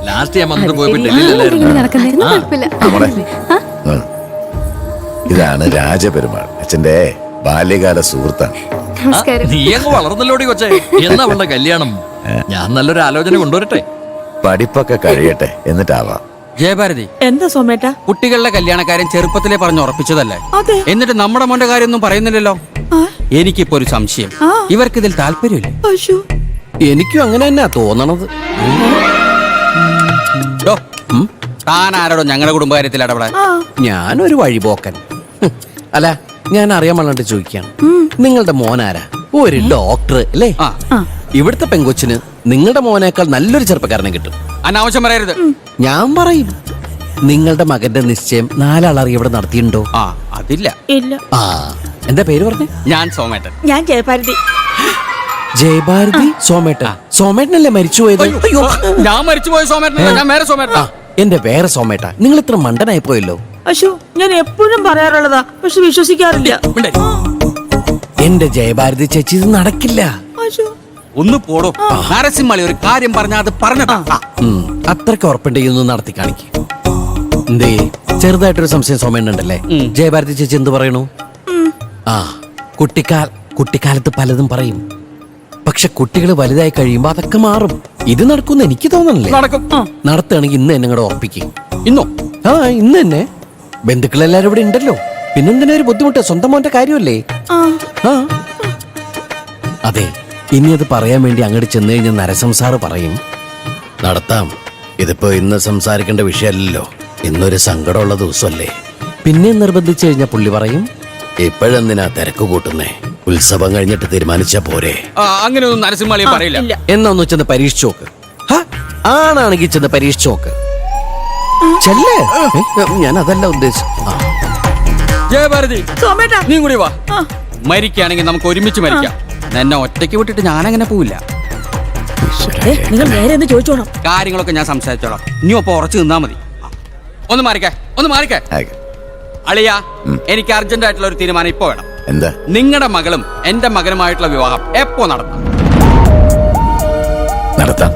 Last ഞാൻ വന്നിട്ട് പോയപ്പോഴായിരുന്നു. ഇതാണ് രാജപെരുമാൾ, അച്ഛന്റെ ബാല്യകാല സുഹൃത്താണ്. നീ അങ്ങ് വളർന്നല്ലോടി കൊച്ചേ. എന്നാ അവളുടെ കല്യാണം? ഞാൻ നല്ലൊരു ആലോചന കൊണ്ടുവരട്ടെ. പഠിപ്പൊക്കെ കഴിയട്ടെ എന്നിട്ടാവാം. ജയഭാരതി, എന്താ സോമേട്ട? കുട്ടികളുടെ കല്യാണക്കാരൻ ചെറുപ്പത്തിലെ പറഞ്ഞ് ഉറപ്പിച്ചതല്ലേ? എന്നിട്ട് നമ്മുടെ മോന്റെ കാര്യമൊന്നും പറയുന്നില്ലല്ലോ. എനിക്കിപ്പോ ഒരു സംശയം, ഇവർക്കിതിൽ താല്പര്യമില്ല. എനിക്കും അങ്ങനെ തന്നെയാ തോന്നണത്. താൻ ആരോടോ ഞങ്ങളുടെ കുടുംബകാര്യത്തിൽ ഇടപെടാൻ? ഞാനൊരു വഴിപോക്കൻ. അല്ല, ഞാൻ അറിയാൻ വേണ്ടിട്ട് ചോദിക്കാണ്, നിങ്ങളുടെ മോനാരാ? ഒരു ഡോക്ടർ അല്ലേ? ഇവിടുത്തെ പെങ്കൊച്ചിന് നിങ്ങളുടെ മോനേക്കാൾ നല്ലൊരു ചെറുപ്പക്കാരനെ കിട്ടും. അനാവശ്യം പറയരുത്. ഞാൻ പറയും. നിങ്ങളുടെ മകന്റെ നിശ്ചയം 4 ആൾ ഇവിടെ നടത്തിയിട്ടുണ്ടോ? അതില്ല. ഇല്ല. എന്താ പേര് പറഞ്ഞേ? ഞാൻ സോമേട്ടൻ. ഞാൻ ജയഭാരതി. ജയഭാരതി സോമേട്ടൻ. സോമേട്ടനല്ലേ മരിച്ചുപോയത്? അയ്യോ, ഞാൻ മരിച്ചുപോയ സോമേട്ടൻ, ഞാൻ വേറെ സോമേട്ടൻ. എന്റെ വേറെ സോമേട്ട. നിങ്ങൾ ഇത്ര മണ്ടനായി പോയല്ലോ. അശോ, ഞാൻ എപ്പോഴും പറയാറുള്ളതാ, പക്ഷെ വിശ്വസിക്കാറില്ല. എന്റെ ജയഭാരതി ചേച്ചി, ഇത് നടക്കില്ല. ഒന്ന് പോടോ. നരസിംഹളി ഒരു കാര്യം പറഞ്ഞാൽ അത് പറഞ്ഞതാ. അത്രയ്ക്ക് ഉറപ്പുണ്ടെങ്കിൽ നടത്തി കാണിക്കും. എന്തേ, ചെറുതായിട്ടൊരു സംശയം സോമേണ്ടല്ലേ? ജയഭാരതി ചേച്ചി എന്ത് പറയണു? കുട്ടിക്കാലത്ത് പലതും പറയും, പക്ഷെ കുട്ടികൾ വലുതായി കഴിയുമ്പോ അതൊക്കെ മാറും. ഇത് നടക്കുമെന്ന് എനിക്ക് തോന്നണല്ലേ? നടത്തുകയാണെങ്കിൽ ഇന്ന് എന്നെ കൂടെ ഉറപ്പിക്കും. ഇന്നോ? ഇന്ന് തന്നെ. ബന്ധുക്കളെല്ലാരും ഇവിടെ ഉണ്ടല്ലോ, പിന്നെന്തിനാ ഒരു ബുദ്ധിമുട്ട്? സ്വന്തം മോന്റെ കാര്യമല്ലേ? അതെ, ഇനി അത് പറയാൻ വേണ്ടി അങ്ങോട്ട് ചെന്ന് കഴിഞ്ഞാൽ നരസംസാറ് പറയും നടത്താം. ഇതിപ്പോ ഇന്ന് സംസാരിക്കേണ്ട വിഷയമല്ലല്ലോ, ഇന്നൊരു സങ്കടമുള്ള ദിവസമല്ലേ. പിന്നെ നിർബന്ധിച്ചു കഴിഞ്ഞാൽ പുള്ളി പറയും, ഇപ്പോഴെന്തിനാ തിരക്ക് കൂട്ടുന്നേ, ഉത്സവം കഴിഞ്ഞിട്ട് തീരുമാനിച്ചാ പോരെ. അങ്ങനെയൊന്നും നരസിംഹളി പറയില്ല. എന്നാ ഒന്ന് ചെന്ന് പരീക്ഷിച്ചു നോക്ക്. ആണാണെങ്കിൽ ചെന്ന് പരീക്ഷിച്ചു നോക്ക്. ചെല്ലേ, ഞാൻ അതല്ല ഉദ്ദേശിച്ചു. ജയഭാരതി, നീ കൂടി വാ. മരിക്കുകയാണെങ്കിൽ നമുക്ക് ഒരുമിച്ച് മരിക്കാം. എന്നെ ഒറ്റയ്ക്ക് വിട്ടിട്ട് ഞാൻ അങ്ങനെ പോവില്ല. നിങ്ങൾ നേരെ ഒന്ന് ചോദിച്ചോളാം. കാര്യങ്ങളൊക്കെ ഞാൻ സംസാരിച്ചോളാം. നീ ഒപ്പം ഉറച്ചു നിന്നാ മതി. ഒന്ന് മാറിക്കേ. അളിയ, എനിക്ക് അർജന്റ് ആയിട്ടുള്ള ഒരു തീരുമാനം ഇപ്പൊ വേണം. എന്താ? നിങ്ങളുടെ മകളും എന്റെ മകനുമായിട്ടുള്ള വിവാഹം എപ്പോ നടത്താം.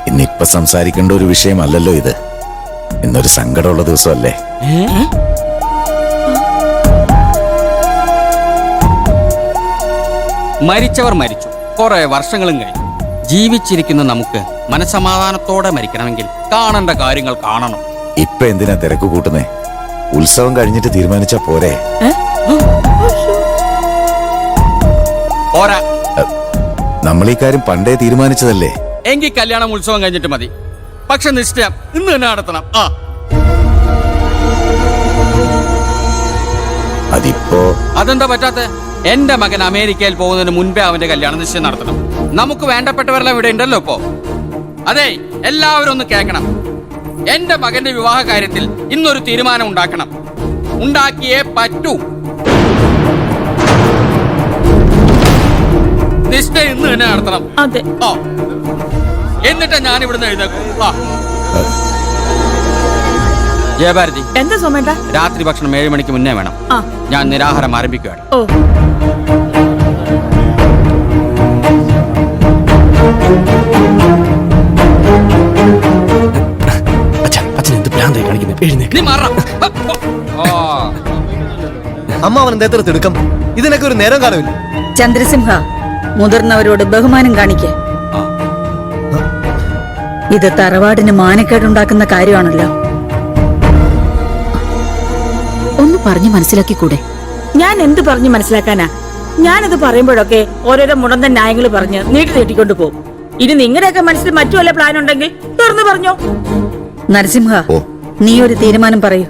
ഇന്നിപ്പൊ സംസാരിക്കേണ്ട ഒരു വിഷയമല്ലല്ലോ ഇത്. ഇന്നൊരു സങ്കടമുള്ള ദിവസമല്ലേ? മരിച്ചവർ മരിച്ചു, കുറെ വർഷങ്ങളും കഴിഞ്ഞു. ജീവിച്ചിരിക്കുന്ന നമുക്ക് മനസമാധാനത്തോടെ മരിക്കണമെങ്കിൽ കാണേണ്ട കാര്യങ്ങൾ കാണണം. ഇപ്പൊ എന്തിനാ തിരക്ക് കൂട്ടുന്നേ? ഉത്സവം കഴിഞ്ഞിട്ട് തീരുമാനിച്ചാ പോരെ? പോരാ. നമ്മൾ ഈ കാര്യം പണ്ടേ തീരുമാനിച്ചതല്ലേ. എങ്കിൽ കല്യാണം ഉത്സവം കഴിഞ്ഞിട്ട് മതി. പക്ഷെ നിശ്ചയം ഇന്ന് തന്നെ നടത്തണം. അതിപ്പോ അതെന്താ പറ്റാത്ത? എന്റെ മകൻ അമേരിക്കയിൽ പോകുന്നതിന് മുൻപേ അവന്റെ കല്യാണ നിശ്ചയം നടത്തണം. നമുക്ക് വേണ്ടപ്പെട്ടവരെല്ലാം ഇവിടെ ഉണ്ടല്ലോ ഇപ്പോ. അതെ, എല്ലാവരും ഒന്ന് കേൾക്കണം. എന്റെ മകന്റെ വിവാഹ കാര്യത്തിൽ ഇന്നൊരു തീരുമാനം ഉണ്ടാക്കണം. ഉണ്ടാക്കിയേ പറ്റൂ. നിശ്ചയം ഇന്ന് തന്നെ നടത്തണം. എന്നിട്ട് ഞാൻ ഇവിടുന്ന് എഴുന്നേക്കും. ജയഭാരതി, എന്താ സോമേട്ട? രാത്രി ഭക്ഷണം 7 മണിക്ക് മുന്നേ വേണം. ഞാൻ നിരാഹാരം ആരംഭിക്കുകയാണ്. അമ്മാവൻ എന്താ തിടുക്കം? ഇതിനൊക്കെ ഒരു നേരം കാലമില്ല. ചന്ദ്രസിംഹ, മുതിർന്നവരോട് ബഹുമാനം കാണിക്കേ. ഇത് തറവാടിന് മാനക്കേടുണ്ടാക്കുന്ന കാര്യമാണല്ലോ. ഒന്ന് പറഞ്ഞു മനസ്സിലാക്കിക്കൂടെ? ഞാൻ എന്ത് പറഞ്ഞു മനസ്സിലാക്കാനാ? ഞാനത് പറയുമ്പോഴൊക്കെ ഓരോരോ മുടന്തൻ ന്യായങ്ങൾ പറഞ്ഞ് നീട്ടിക്കൊണ്ട് പോകും. ഇനി നിങ്ങളുടെയൊക്കെ മനസ്സിൽ മറ്റു വല്ല പ്ലാൻ ഉണ്ടെങ്കിൽ തുറന്നു പറഞ്ഞോ. നരസിംഹ, നീ ഒരു തീരുമാനം പറയൂ.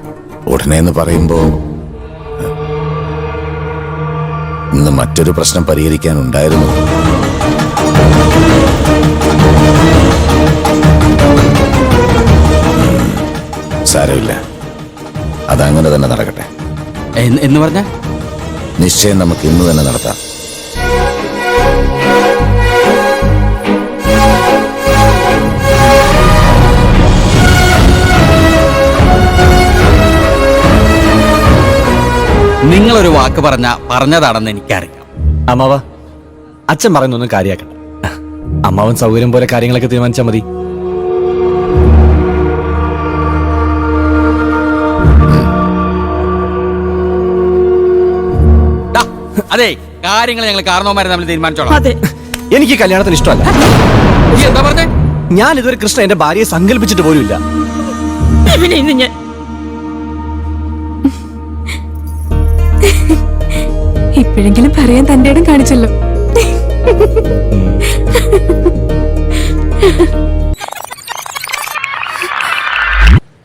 ഉടനെ എന്ന് പറയുമ്പോ ഇന്ന് മറ്റൊരു പ്രശ്നം പരിഹരിക്കാനുണ്ടായിരുന്നു. സാരമില്ല, അതങ്ങനെ തന്നെ നടക്കട്ടെ. എന്ന് പറഞ്ഞ നിശ്ചയം നമുക്ക് ഇന്ന് തന്നെ നടത്താം. നിങ്ങളൊരു വാക്ക് പറഞ്ഞതാണെന്ന് എനിക്കറിയാം. അമ്മാവ, അച്ഛൻ പറയുന്നൊന്നും കാര്യാക്കണ്ട. അമ്മാവൻ സൗകര്യം പോലെ കാര്യങ്ങളൊക്കെ തീരുമാനിച്ചാൽ മതി. അതെ, കാര്യങ്ങൾ ഞങ്ങൾ കാരണവന്മാരെ നമ്മൾ തീരുമാനിച്ചോളാം. അതെ. എനിക്ക് ഈ കല്യാണത്തിന് ഇഷ്ടമല്ല. നീ എന്താ പറഞ്ഞേ? ഞാൻ ഇതുവരെ കൃഷ്ണ എന്റെ ഭാര്യയെ സങ്കല്പിച്ചിട്ട് പോലുമില്ല. ഇവനെ ഇന്ന് ഞാൻ ഇപ്പോഴെങ്കിലും പറയാൻ തന്റെ ഇടം കാണിച്ചല്ലോ.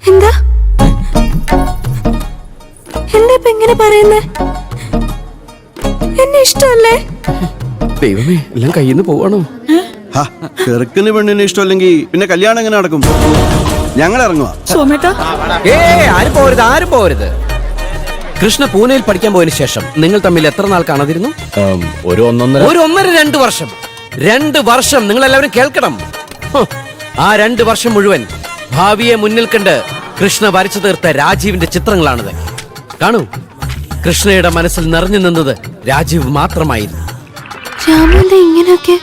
എന്താ എന്താ ഇപ്പൊ എങ്ങനെ പറയുന്നേ? എന്നെ ഇഷ്ടമല്ലേ? ദൈവമേ, എല്ലാം കയ്യിൽ നിന്ന് പോവാണോ? ചെറുക്കിന് പെണ്ണിന് ഇഷ്ടമല്ലെങ്കിൽ പിന്നെ കല്യാണം എങ്ങനെ നടക്കും? ഞങ്ങൾ ഇറങ്ങുക. സോമേട്ടാ, ആരും പോരുത്, ആരും പോരുത്. കൃഷ്ണ പൂനെയിൽ പഠിക്കാൻ പോയതിനു ശേഷം നിങ്ങൾ തമ്മിൽ എത്ര നാൾ കാണാതിരുന്നു? ഒരു 2 വർഷം. 2 വർഷം നിങ്ങൾ എല്ലാവരും കേൾക്കണം. ആ 2 വർഷം മുഴുവൻ ഭാവിയെ മുന്നിൽ കണ്ട് കൃഷ്ണ വരച്ചു തീർത്ത രാജീവിന്റെ ചിത്രങ്ങളാണിത്. കാണൂ, കൃഷ്ണയുടെ മനസ്സിൽ നിറഞ്ഞു നിന്നത് രാജീവ് മാത്രമായിരുന്നു. രാമുന്റെ ഇങ്ങനെയൊക്കെ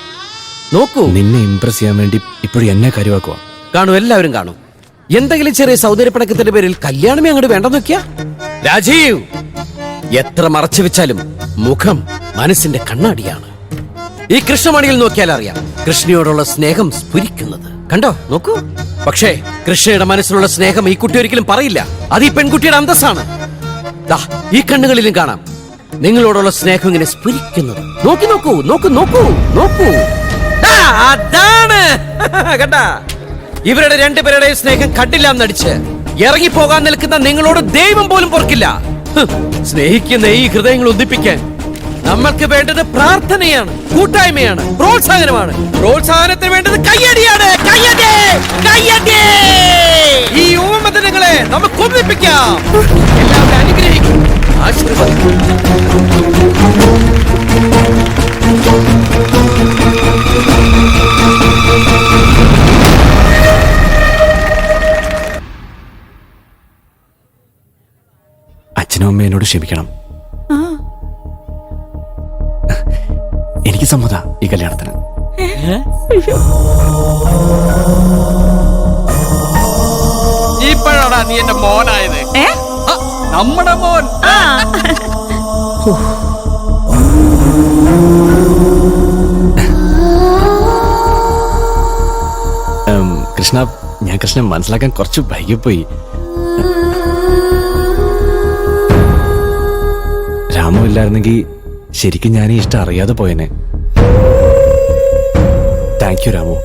നോക്കൂ, നിന്നെ ഇംപ്രസ് ചെയ്യാൻ വേണ്ടി ഇപ്പോഴും എന്നെ കരുവാക്കുക. കാണൂ, എല്ലാവരും കാണൂ. എന്തെങ്കിലും ചെറിയ സൗന്ദര്യപ്പണക്കത്തിന്റെ പേരിൽ കല്യാണമേ അങ്ങോട്ട് വേണ്ടെന്ന് വെക്കാ? രാജീവ്, എത്ര മറച്ചു വെച്ചാലും മുഖം മനസ്സിന്റെ കണ്ണാടിയാണ്. ഈ കൃഷ്ണമണിയിൽ നോക്കിയാൽ അറിയാം കൃഷ്ണയോടുള്ള സ്നേഹം സ്ഫുരിക്കുന്നത്. കണ്ടോ, നോക്കൂ. പക്ഷേ കൃഷ്ണയുടെ മനസ്സിലുള്ള സ്നേഹം ഈ കുട്ടി ഒരിക്കലും പറയില്ല. അത് ഈ പെൺകുട്ടിയുടെ അന്തസ്സാണ്. ദാ, ഈ കണ്ണുകളിലും കാണാം നിങ്ങളോടുള്ള സ്നേഹം ഇങ്ങനെ സ്ഫുരിക്കുന്നത്. നോക്കി നോക്കൂ, നോക്കൂ, നോക്കൂ, നോക്കൂ. അതാണ് കണ്ട, ഇവരുടെ 2 പേരുടെയും സ്നേഹം കണ്ടില്ല എന്നടിച്ച് ഇറങ്ങിപ്പോകാൻ നിൽക്കുന്ന നിങ്ങളോട് ദൈവം പോലും പൊറുക്കില്ല. സ്നേഹിക്കുന്ന ഈ ഹൃദയങ്ങൾ ഒന്നിപ്പിക്കാൻ നമ്മൾക്ക് വേണ്ടത് പ്രാർത്ഥനയാണ്, കൂട്ടായ്മയാണ്, പ്രോത്സാഹനമാണ്. പ്രോത്സാഹനത്തിന് വേണ്ടത് കയ്യടിയാണ്. കയ്യടി, കയ്യടി. ഈ യുവമതങ്ങളെ നമുക്ക് ഒന്നിപ്പിക്കാം. എല്ലാവരും അനുഗ്രഹിക്കും, ആശീർവദിക്കും. അച്ഛനും അമ്മയും എന്നോട് ക്ഷമിക്കണം. എനിക്ക് സമ്മത ഈ കല്യാണത്തിന്. ഇപ്പോഴാണ് നീ എന്റെ മോനായത്. നമ്മുടെ മോൻ. കൃഷ്ണ, ഞാൻ കൃഷ്ണൻ മനസ്സിലാക്കാൻ കുറച്ച് വൈകിപ്പോയി. രാമു ഇല്ലായിരുന്നെങ്കിൽ ശരിക്കും ഞാൻ ഈ ഇഷ്ടം അറിയാതെ പോയനെ. Thank you Ramu.